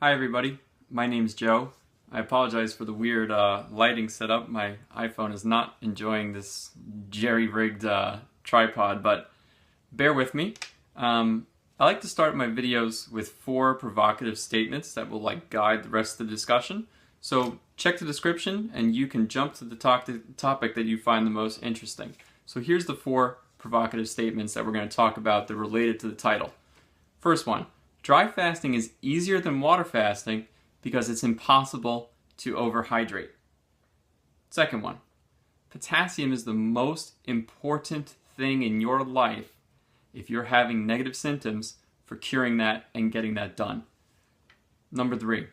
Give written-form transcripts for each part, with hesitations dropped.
Hi everybody, my name's Joe. I apologize for the weird lighting setup. My iPhone is not enjoying this jerry-rigged tripod, but bear with me. I like to start my videos with 4 provocative statements that will guide the rest of the discussion. So check the description and you can jump to the topic that you find the most interesting. So here's the 4 provocative statements that we're going to talk about that are related to the title. First one. Dry fasting is easier than water fasting because it's impossible to overhydrate. Second one, potassium is the most important thing in your life if you're having negative symptoms for curing that and getting that done. Number 3,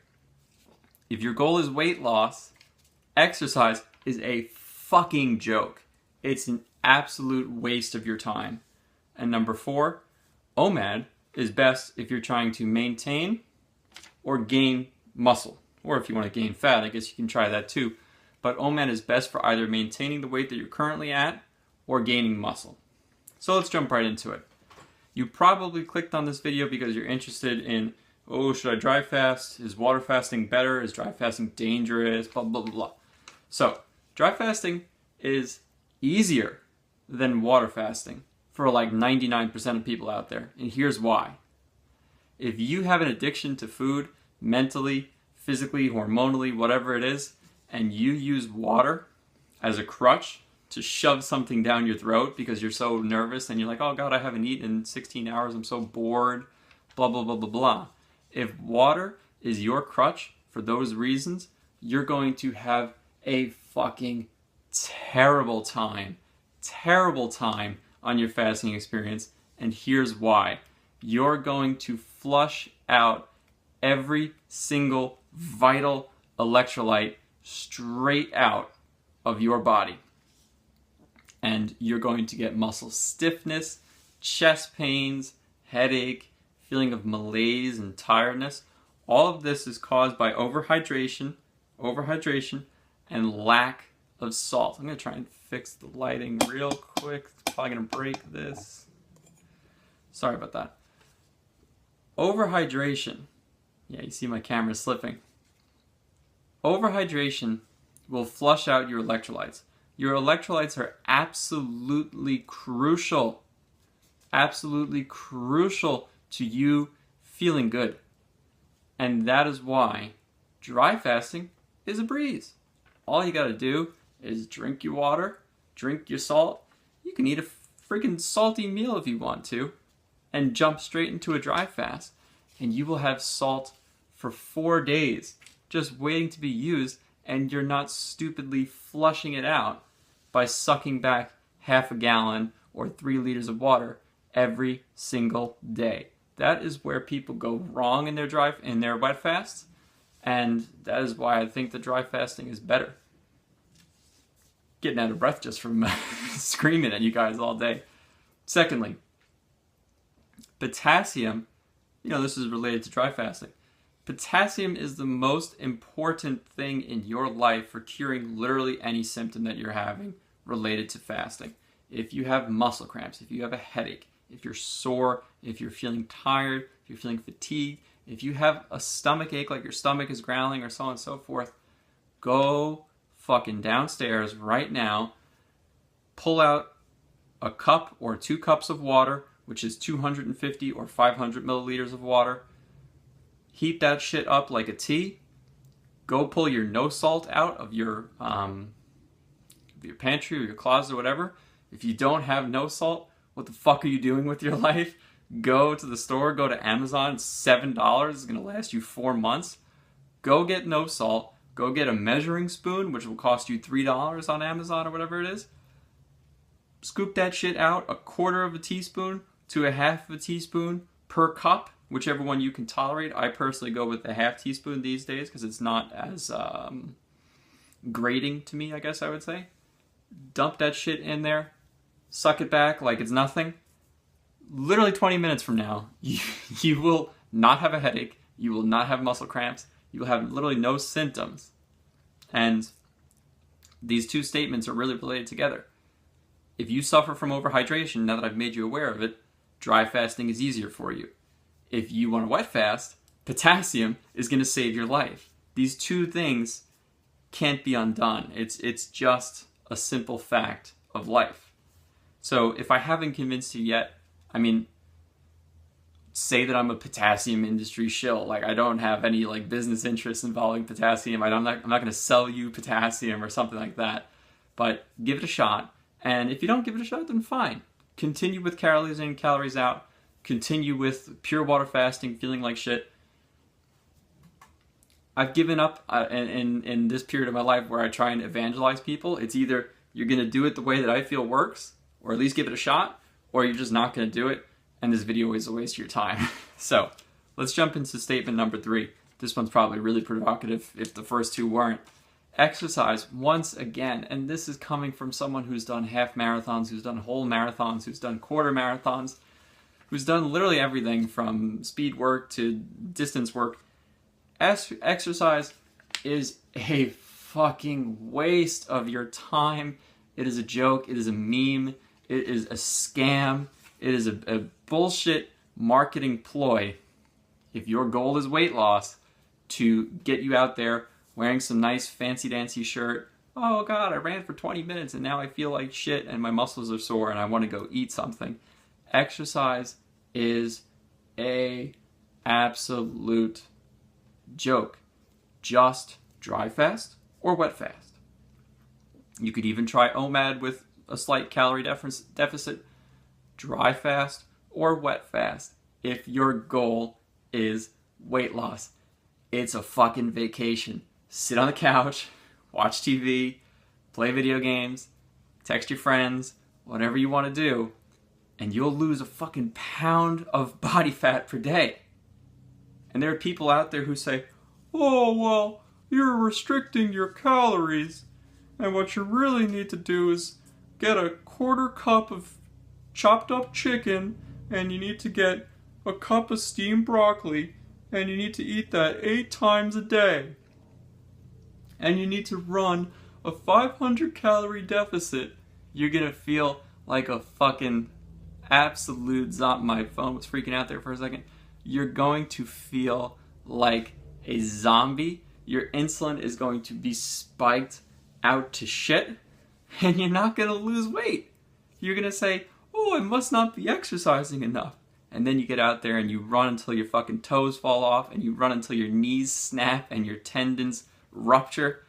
if your goal is weight loss, exercise is a fucking joke. It's an absolute waste of your time. And number 4, OMAD is best if you're trying to maintain or gain muscle. Or if you want to gain fat, I guess you can try that too. But OMAD is best for either maintaining the weight that you're currently at or gaining muscle. So let's jump right into it. You probably clicked on this video because you're interested in, oh, should I dry fast? Is water fasting better? Is dry fasting dangerous? Blah, blah, blah, blah. So, dry fasting is easier than water fasting for 99% of people out there. And here's why. If you have an addiction to food, mentally, physically, hormonally, whatever it is, and you use water as a crutch to shove something down your throat because you're so nervous and you're like, oh God, I haven't eaten in 16 hours, I'm so bored, blah, blah, blah, blah, blah. If water is your crutch for those reasons, you're going to have a fucking terrible time on your fasting experience, and here's why. You're going to flush out every single vital electrolyte straight out of your body. And you're going to get muscle stiffness, chest pains, headache, feeling of malaise and tiredness. All of this is caused by overhydration, and lack of salt. I'm going to try and fix the lighting real quick. It's probably going to break this. Sorry about that. Overhydration. Yeah, you see my camera slipping. Overhydration will flush out your electrolytes. Your electrolytes are absolutely crucial to you feeling good. And that is why dry fasting is a breeze. All you got to do is drink your water, drink your salt. You can eat a freaking salty meal if you want to, and jump straight into a dry fast. And you will have salt for 4 days just waiting to be used, and you're not stupidly flushing it out by sucking back half a gallon or 3 liters of water every single day. That is where people go wrong in their wet fasts, and that is why I think the dry fasting is better. Getting out of breath just from screaming at you guys all day. Secondly, potassium, this is related to dry fasting. Potassium is the most important thing in your life for curing literally any symptom that you're having related to fasting. If you have muscle cramps, if you have a headache, if you're sore, if you're feeling tired, if you're feeling fatigued, if you have a stomach ache like your stomach is growling or so on and so forth, go fucking downstairs right now, pull out a cup or 2 cups of water, which is 250 or 500 milliliters of water. Heat that shit up like a tea. Go pull your no salt out of your pantry or your closet or whatever. If you don't have no salt, what the fuck are you doing with your life? Go to the store, go to Amazon, it's $7, it's gonna last you 4 months. Go get no salt. Go get a measuring spoon, which will cost you $3 on Amazon or whatever it is. Scoop that shit out, 1/4 of a teaspoon to 1/2 of a teaspoon per cup, whichever one you can tolerate. I personally go with a 1/2 teaspoon these days because it's not as grating to me, I guess I would say. Dump that shit in there, suck it back like it's nothing. Literally 20 minutes from now, you will not have a headache, you will not have muscle cramps, you will have literally no symptoms. And these 2 statements are really related together. If you suffer from overhydration, now that I've made you aware of it, dry fasting is easier for you. If you want to wet fast, Potassium is going to save your life. These two things can't be undone. It's just a simple fact of life. So if I haven't convinced you yet, I mean, say that I'm a potassium industry shill. Like, I don't have any like business interests involving potassium. I'm not going to sell you potassium or something like that. But give it a shot. And if you don't give it a shot, then fine. Continue with calories in, calories out. Continue with pure water fasting, feeling like shit. I've given up in this period of my life where I try and evangelize people. It's either you're going to do it the way that I feel works, or at least give it a shot, or you're just not going to do it, and this video is a waste of your time. So, let's jump into statement number 3. This one's probably really provocative if the first two weren't. Exercise, once again, and this is coming from someone who's done half marathons, who's done whole marathons, who's done quarter marathons, who's done literally everything from speed work to distance work. Exercise is a fucking waste of your time. It is a joke. It is a meme. It is a scam. It is a bullshit marketing ploy. If your goal is weight loss, to get you out there wearing some nice fancy dancy shirt. Oh God, I ran for 20 minutes and now I feel like shit and my muscles are sore and I want to go eat something. Exercise is a absolute joke. Just dry fast or wet fast. You could even try OMAD with a slight calorie deficit. Dry fast or wet fast if your goal is weight loss. It's a fucking vacation. Sit on the couch, watch TV, play video games, text your friends, whatever you want to do, and you'll lose a fucking pound of body fat per day. And there are people out there who say, oh, well, you're restricting your calories, and what you really need to do is get a quarter cup of chopped up chicken, and you need to get a cup of steamed broccoli, and you need to eat that 8 times a day. And you need to run a 500 calorie deficit. You're gonna feel like a fucking absolute zombie. My phone was freaking out there for a second. You're going to feel like a zombie. Your insulin is going to be spiked out to shit, and you're not gonna lose weight. You're gonna say, oh, I must not be exercising enough. And then you get out there and you run until your fucking toes fall off, and you run until your knees snap and your tendons rupture,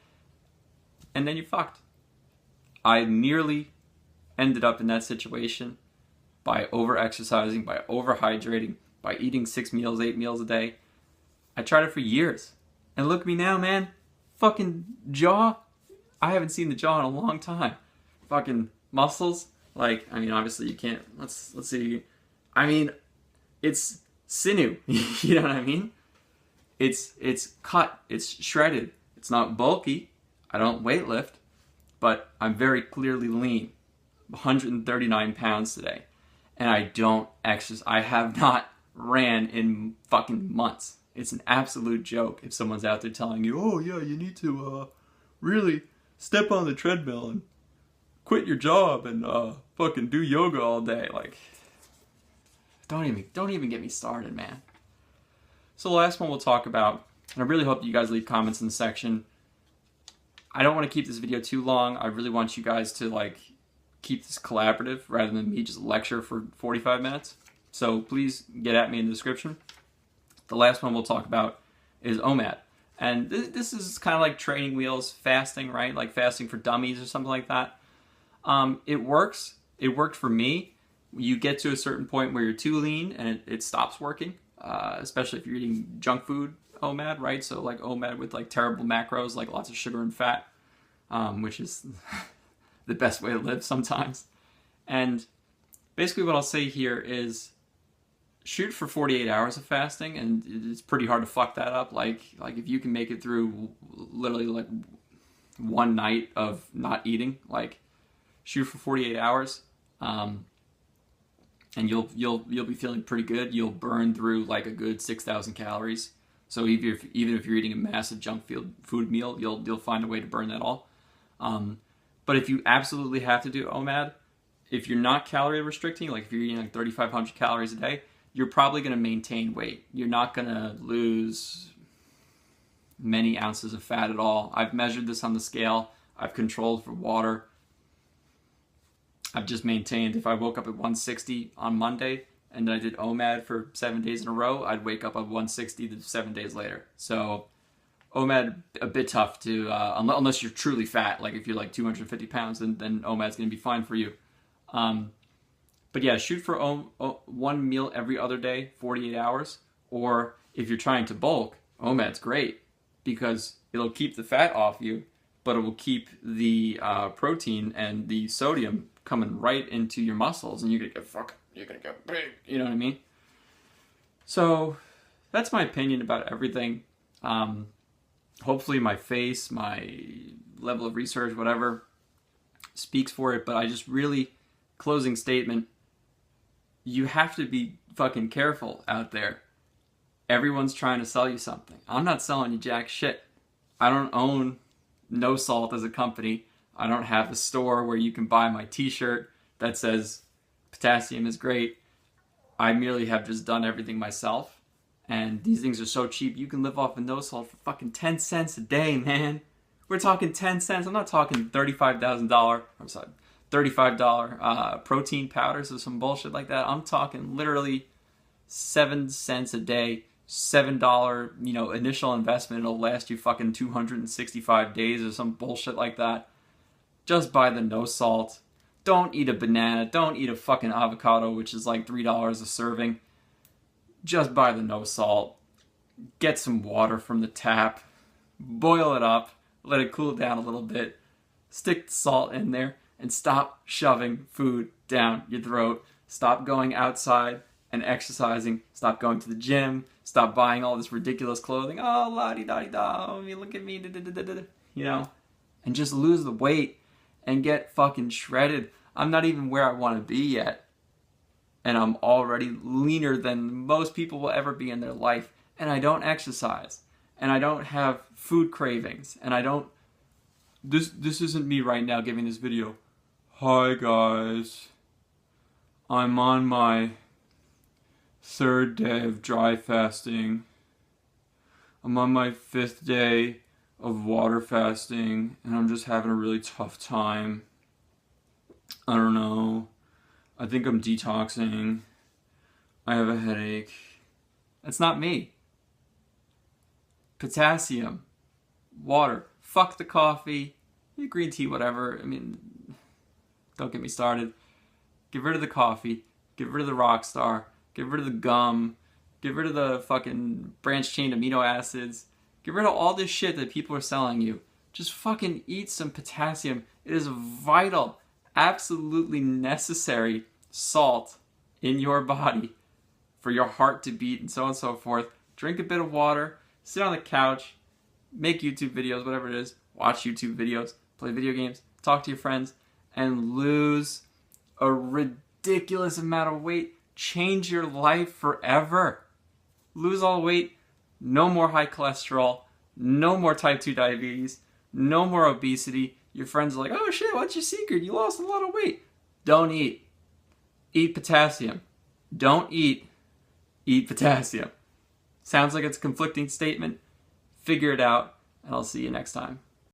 and then you're fucked. I nearly ended up in that situation by over-exercising, by overhydrating, by eating 6 meals, 8 meals a day. I tried it for years. And look at me now, man. Fucking jaw. I haven't seen the jaw in a long time. Fucking muscles. Like, I mean, obviously you can't. Let's see. I mean, it's sinew. You know what I mean? It's cut. It's shredded. It's not bulky. I don't weight lift. But I'm very clearly lean. 139 pounds today. And I don't exercise. I have not ran in fucking months. It's an absolute joke if someone's out there telling you, oh yeah, you need to really step on the treadmill and quit your job and fucking do yoga all day. Like, don't even get me started, man. So the last one we'll talk about, and I really hope you guys leave comments in the section. I don't want to keep this video too long. I really want you guys to like keep this collaborative rather than me just lecture for 45 minutes. So please get at me in the description. The last one we'll talk about is OMAD. And this is kind of like training wheels fasting, right? Like fasting for dummies or something like that. It works. It worked for me. You get to a certain point where you're too lean and it stops working, especially if you're eating junk food OMAD, right? So like OMAD with like terrible macros, like lots of sugar and fat, which is the best way to live sometimes. And basically what I'll say here is shoot for 48 hours of fasting, and it's pretty hard to fuck that up. Like if you can make it through literally like one night of not eating, like shoot for 48 hours, and you'll be feeling pretty good. You'll burn through like a good 6,000 calories. So even if you're eating a massive junk food meal, you'll find a way to burn that all. But if you absolutely have to do OMAD, if you're not calorie restricting, like if you're eating like 3,500 calories a day, you're probably going to maintain weight. You're not going to lose many ounces of fat at all. I've measured this on the scale. I've controlled for water. I've just maintained. If I woke up at 160 on Monday and I did OMAD for 7 days in a row, I'd wake up at 160 the 7 days later. So OMAD, a bit tough to, unless you're truly fat, like if you're like 250 pounds, then OMAD's going to be fine for you. But yeah, shoot for one meal every other day, 48 hours. Or if you're trying to bulk, OMAD's great because it'll keep the fat off you, but it will keep the protein and the sodium coming right into your muscles, and you're gonna get big. You know what I mean? So that's my opinion about everything. Hopefully my face, my level of research, whatever, speaks for it, but I just really, closing statement, you have to be fucking careful out there. Everyone's trying to sell you something. I'm not selling you jack shit. I don't own No Salt as a company. I don't have a store where you can buy my t-shirt that says potassium is great. I merely have just done everything myself. And these things are so cheap, you can live off of No Salt for fucking 10 cents a day, man. We're talking 10 cents. I'm not talking $35 protein powders or some bullshit like that. I'm talking literally 7 cents a day, $7, initial investment. It'll last you fucking 265 days or some bullshit like that. Just buy the No Salt. Don't eat a banana. Don't eat a fucking avocado, which is like $3 a serving. Just buy the No Salt. Get some water from the tap. Boil it up. Let it cool down a little bit. Stick the salt in there and stop shoving food down your throat. Stop going outside and exercising. Stop going to the gym. Stop buying all this ridiculous clothing. Oh, la-di-da-di-da. Look at me. And just lose the weight and get fucking shredded. I'm not even where I want to be yet. And I'm already leaner than most people will ever be in their life. And I don't exercise. And I don't have food cravings. And I don't... This isn't me right now giving this video. Hi guys. I'm on my 3rd day of dry fasting. I'm on my 5th day of water fasting. And I'm just having a really tough time. I don't know. I think I'm detoxing. I have a headache. That's not me. Potassium. Water. Fuck the coffee. Green tea, whatever. I mean, don't get me started. Get rid of the coffee. Get rid of the Rockstar. Get rid of the gum. Get rid of the fucking branched chain amino acids. Get rid of all this shit that people are selling you. Just fucking eat some potassium. It is vital, absolutely necessary salt in your body for your heart to beat and so on and so forth. Drink a bit of water, sit on the couch, make YouTube videos, whatever it is, watch YouTube videos, play video games, talk to your friends, and lose a ridiculous amount of weight. Change your life forever. Lose all the weight, no more high cholesterol, no more type 2 diabetes, no more obesity. Your friends are like, oh shit, what's your secret? You lost a lot of weight. Don't eat. Eat potassium. Don't eat. Eat potassium. Sounds like it's a conflicting statement. Figure it out, and I'll see you next time.